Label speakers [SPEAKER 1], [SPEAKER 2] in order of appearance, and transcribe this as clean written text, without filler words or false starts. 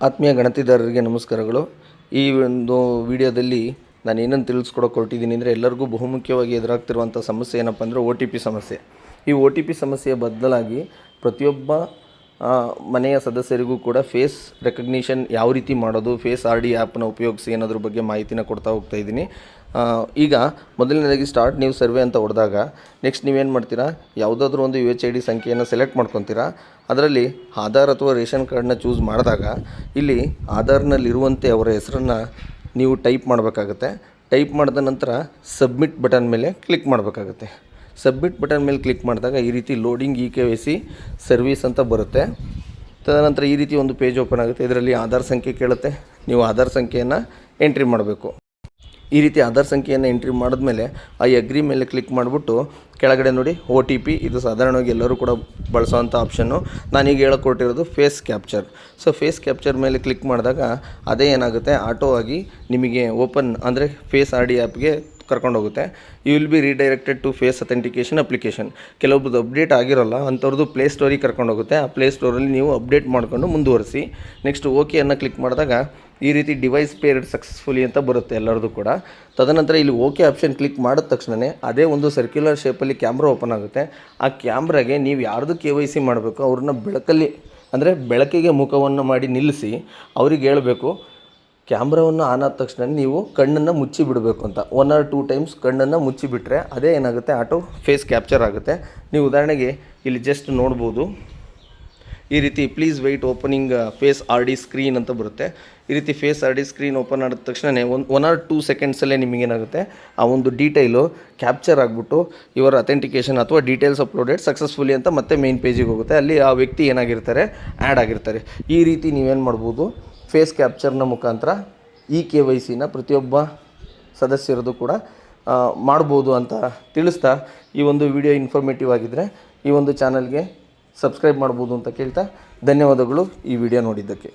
[SPEAKER 1] ಆತ್ಮೀಯ ಗಣತಿದಾರರಿಗೆ ನಮಸ್ಕಾರಗಳು. ಈ ಒಂದು ವಿಡಿಯೋದಲ್ಲಿ ನಾನು ಏನನ್ನು ತಿಳಿಸ್ಕೊಡೋಕೆ ಹೊರಟಿದ್ದೀನಿ ಅಂದರೆ, ಎಲ್ಲರಿಗೂ ಬಹುಮುಖ್ಯವಾಗಿ ಎದುರಾಗ್ತಿರುವಂಥ ಸಮಸ್ಯೆ ಏನಪ್ಪ ಅಂದರೆ OTP ಸಮಸ್ಯೆ. ಈ OTP ಸಮಸ್ಯೆಯ ಬದಲಾಗಿ ಪ್ರತಿಯೊಬ್ಬ ಮನೆಯ ಸದಸ್ಯರಿಗೂ ಕೂಡ ಫೇಸ್ ರೆಕಗ್ನಿಷನ್ ಯಾವ ರೀತಿ ಮಾಡೋದು, ಫೇಸ್ RD ಆ್ಯಪನ್ನು ಉಪಯೋಗಿಸಿ ಅನ್ನೋದ್ರ ಬಗ್ಗೆ ಮಾಹಿತಿನ ಕೊಡ್ತಾ ಹೋಗ್ತಾ ಇದ್ದೀನಿ. ಈಗ ಮೊದಲನೇದಾಗಿ ಸ್ಟಾರ್ಟ್ ನ್ಯೂ ಸರ್ವೆ ಅಂತ ಹೊಡೆದಾಗ ನೆಕ್ಸ್ಟ್ ನೀವೇನು ಮಾಡ್ತೀರಾ, ಯಾವುದಾದ್ರೂ ಒಂದು UHID ಸಂಖ್ಯೆಯನ್ನು ಸೆಲೆಕ್ಟ್ ಮಾಡ್ಕೊತೀರಾ. ಅದರಲ್ಲಿ ಆಧಾರ್ ಅಥವಾ ರೇಷನ್ ಕಾರ್ಡ್ನ ಚೂಸ್ ಮಾಡಿದಾಗ ಇಲ್ಲಿ ಆಧಾರ್ನಲ್ಲಿರುವಂತೆ ಅವರ ಹೆಸರನ್ನು ನೀವು ಟೈಪ್ ಮಾಡಬೇಕಾಗತ್ತೆ. ಟೈಪ್ ಮಾಡಿದ ನಂತರ ಸಬ್ಮಿಟ್ ಬಟನ್ ಮೇಲೆ ಕ್ಲಿಕ್ ಮಾಡಬೇಕಾಗತ್ತೆ. ಸಬ್ಮಿಟ್ ಬಟನ್ ಮೇಲೆ ಕ್ಲಿಕ್ ಮಾಡಿದಾಗ ಈ ರೀತಿ ಲೋಡಿಂಗ್ EKYC ಸರ್ವಿಸ್ ಅಂತ ಬರುತ್ತೆ. ತದನಂತರ ಈ ರೀತಿ ಒಂದು ಪೇಜ್ ಓಪನ್ ಆಗುತ್ತೆ. ಇದರಲ್ಲಿ ಆಧಾರ್ ಸಂಖ್ಯೆ ಕೇಳುತ್ತೆ. ನೀವು ಆಧಾರ್ ಸಂಖ್ಯೆಯನ್ನು ಎಂಟ್ರಿ ಮಾಡಬೇಕು. ಈ ರೀತಿ ಆಧಾರ್ ಸಂಖ್ಯೆಯನ್ನು ಎಂಟ್ರಿ ಮಾಡಿದ್ಮೇಲೆ ಅಗ್ರಿ ಮೇಲೆ ಕ್ಲಿಕ್ ಮಾಡಿಬಿಟ್ಟು ಕೆಳಗಡೆ ನೋಡಿ OTP, ಇದು ಸಾಧಾರಣವಾಗಿ ಎಲ್ಲರೂ ಕೂಡ ಬಳಸೋವಂಥ ಆಪ್ಷನ್ನು. ನಾನೀಗ ಹೇಳಕೊಟ್ಟಿರೋದು face capture. So face capture ಮೇಲೆ ಕ್ಲಿಕ್ ಮಾಡಿದಾಗ ಅದೇ ಏನಾಗುತ್ತೆ, ಆಟೋ ಆಗಿ ನಿಮಗೆ ಓಪನ್ ಅಂದರೆ ಫೇಸ್ RD ಆ್ಯಪ್ಗೆ ಕರ್ಕೊಂಡೋಗುತ್ತೆ. You will be redirected to face authentication application. ಕೆಲವೊಬ್ಬರು ಅಪ್ಡೇಟ್ ಆಗಿರೋಲ್ಲ ಅಂಥವ್ರದ್ದು ಪ್ಲೇಸ್ಟೋರಿಗೆ ಕರ್ಕೊಂಡೋಗುತ್ತೆ. ಆ ಪ್ಲೇಸ್ಟೋರಲ್ಲಿ ನೀವು ಅಪ್ಡೇಟ್ ಮಾಡಿಕೊಂಡು ಮುಂದುವರಿಸಿ. ನೆಕ್ಸ್ಟ್ ಓಕೆ ಅನ್ನು ಕ್ಲಿಕ್ ಮಾಡಿದಾಗ ಈ ರೀತಿ ಡಿವೈಸ್ ಪೇರ್ಡ್ ಸಕ್ಸಸ್ಫುಲಿ ಅಂತ ಬರುತ್ತೆ ಎಲ್ಲರದು ಕೂಡ. ತದನಂತರ ಇಲ್ಲಿ ಓಕೆ ಆಪ್ಷನ್ ಕ್ಲಿಕ್ ಮಾಡಿದ ತಕ್ಷಣವೇ ಅದೇ ಒಂದು ಸರ್ಕ್ಯುಲರ್ ಶೇಪಲ್ಲಿ ಕ್ಯಾಮ್ರಾ ಓಪನ್ ಆಗುತ್ತೆ. ಆ ಕ್ಯಾಮ್ರಾಗೆ ನೀವು ಯಾರ್ದು KYC ಮಾಡಬೇಕು ಅವ್ರನ್ನ ಬೆಳಕಲ್ಲಿ ಅಂದರೆ ಬೆಳಕಿಗೆ ಮುಖವನ್ನು ಮಾಡಿ ನಿಲ್ಲಿಸಿ ಅವ್ರಿಗೆ ಹೇಳಬೇಕು, ಕ್ಯಾಮ್ರಾವನ್ನು ಆನ್ ಆದ ತಕ್ಷಣ ನೀವು ಕಣ್ಣನ್ನು ಮುಚ್ಚಿ ಬಿಡಬೇಕು ಅಂತ. 1 or 2 ಟೈಮ್ಸ್ ಕಣ್ಣನ್ನು ಮುಚ್ಚಿಬಿಟ್ರೆ ಅದೇ ಏನಾಗುತ್ತೆ, ಆಟೋ ಫೇಸ್ ಕ್ಯಾಪ್ಚರ್ ಆಗುತ್ತೆ. ನೀವು ಉದಾಹರಣೆಗೆ ಇಲ್ಲಿ ಜಸ್ಟ್ ನೋಡ್ಬೋದು, ಈ ರೀತಿ please wait opening face RD screen ಅಂತ ಬರುತ್ತೆ. ಈ ರೀತಿ ಫೇಸ್ RD ಸ್ಕ್ರೀನ್ ಓಪನ್ ಆದ ತಕ್ಷಣ 1 or 2 ಸೆಕೆಂಡ್ಸಲ್ಲೇ ನಿಮಗೇನಾಗುತ್ತೆ, ಆ ಒಂದು ಡೀಟೈಲು ಕ್ಯಾಪ್ಚರ್ ಆಗಿಬಿಟ್ಟು ಇವರ ಅಥೆಂಟಿಕೇಷನ್ ಅಥವಾ ಡೀಟೇಲ್ಸ್ ಅಪ್ಲೋಡೆಡ್ ಸಕ್ಸಸ್ಫುಲಿ ಅಂತ ಮತ್ತೆ ಮೇನ್ ಪೇಜಿಗೆ ಹೋಗುತ್ತೆ. ಅಲ್ಲಿ ಆ ವ್ಯಕ್ತಿ ಏನಾಗಿರ್ತಾರೆ, ಆ್ಯಡ್ ಆಗಿರ್ತಾರೆ. ಈ ರೀತಿ ನೀವೇನು ಮಾಡ್ಬೋದು, ಫೇಸ್ ಕ್ಯಾಪ್ಚರ್ನ ಮುಖಾಂತರ EKYCನ ಪ್ರತಿಯೊಬ್ಬ ಸದಸ್ಯರದು ಕೂಡ ಮಾಡ್ಬೋದು ಅಂತ ತಿಳಿಸ್ತಾ, ಈ ಒಂದು ವಿಡಿಯೋ ಇನ್ಫಾರ್ಮೇಟಿವ್ ಆಗಿದ್ದರೆ ಈ ಒಂದು ಚಾನಲ್ಗೆ ಸಬ್ಸ್ಕ್ರೈಬ್ ಮಾಡ್ಬೋದು ಅಂತ ಕೇಳ್ತಾ ಧನ್ಯವಾದಗಳು ಈ ವಿಡಿಯೋ ನೋಡಿದ್ದಕ್ಕೆ.